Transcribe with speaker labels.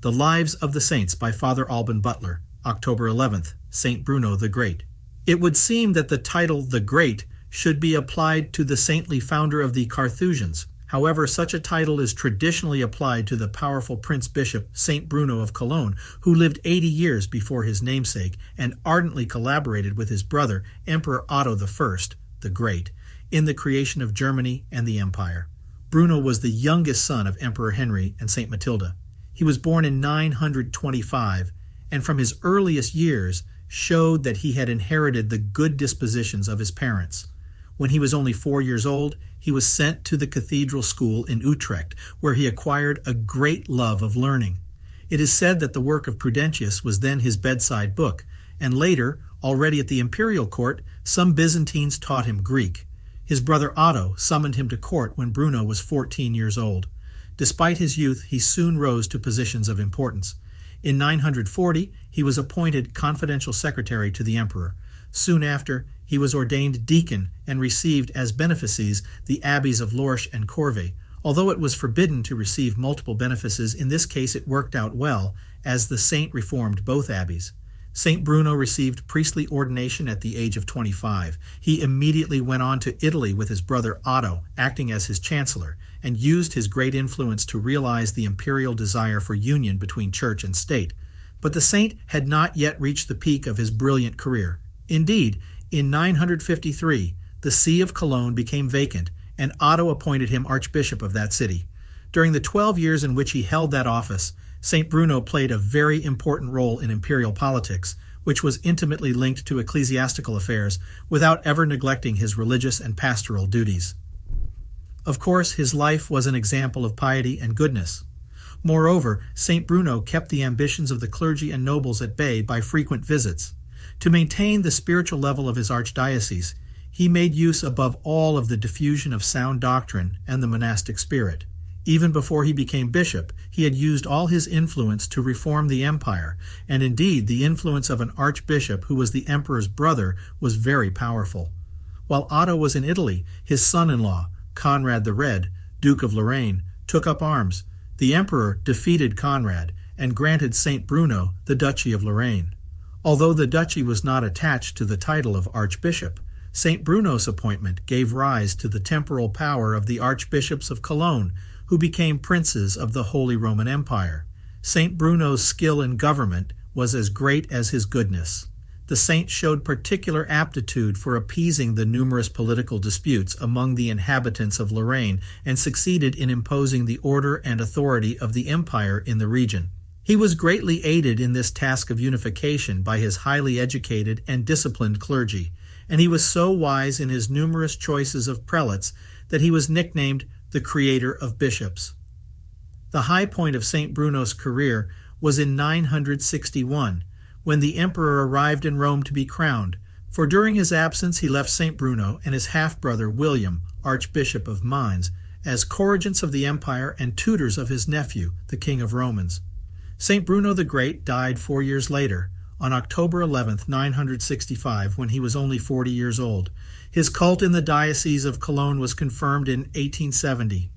Speaker 1: The Lives of the Saints by Father Albin Butler, October 11th, St. Bruno the Great. It would seem that the title the Great should be applied to the saintly founder of the Carthusians. However, such a title is traditionally applied to the powerful Prince-Bishop St. Bruno of Cologne, who lived 80 years before his namesake and ardently collaborated with his brother, Emperor Otto I, the Great, in the creation of Germany and the Empire. Bruno was the youngest son of Emperor Henry and St. Matilda. He was born in 925, and from his earliest years showed that he had inherited the good dispositions of his parents. When he was only 4 years old, he was sent to the cathedral school in Utrecht, where he acquired a great love of learning. It is said that the work of Prudentius was then his bedside book, and later, already at the imperial court, some Byzantines taught him Greek. His brother Otto summoned him to court when Bruno was 14 years old. Despite his youth, he soon rose to positions of importance. In 940, he was appointed confidential secretary to the emperor. Soon after, he was ordained deacon and received as benefices the abbeys of Lorsch and Corvey. Although it was forbidden to receive multiple benefices, in this case it worked out well, as the saint reformed both abbeys. St. Bruno received priestly ordination at the age of 25. He immediately went on to Italy with his brother Otto, acting as his chancellor, and used his great influence to realize the imperial desire for union between church and state. But the saint had not yet reached the peak of his brilliant career. Indeed, in 953, the see of Cologne became vacant, and Otto appointed him archbishop of that city. During the 12 years in which he held that office, St. Bruno played a very important role in imperial politics, which was intimately linked to ecclesiastical affairs without ever neglecting his religious and pastoral duties. Of course, his life was an example of piety and goodness. Moreover, St. Bruno kept the ambitions of the clergy and nobles at bay by frequent visits. To maintain the spiritual level of his archdiocese, he made use above all of the diffusion of sound doctrine and the monastic spirit. Even before he became bishop, he had used all his influence to reform the empire, and indeed the influence of an archbishop who was the emperor's brother was very powerful. While Otto was in Italy, his son-in-law, Conrad the Red, Duke of Lorraine, took up arms. The emperor defeated Conrad and granted St. Bruno the Duchy of Lorraine. Although the duchy was not attached to the title of archbishop, St. Bruno's appointment gave rise to the temporal power of the archbishops of Cologne, who became princes of the Holy Roman Empire. St. Bruno's skill in government was as great as his goodness. The saint showed particular aptitude for appeasing the numerous political disputes among the inhabitants of Lorraine and succeeded in imposing the order and authority of the empire in the region. He was greatly aided in this task of unification by his highly educated and disciplined clergy, and he was so wise in his numerous choices of prelates that he was nicknamed the creator of bishops. The high point of St. Bruno's career was in 961, when the emperor arrived in Rome to be crowned, for during his absence he left St. Bruno and his half-brother William, Archbishop of Mainz, as co-regents of the empire and tutors of his nephew, the King of Romans. St. Bruno the Great died 4 years later, on October 11, 965, when he was only 40 years old. His cult in the Diocese of Cologne was confirmed in 1870.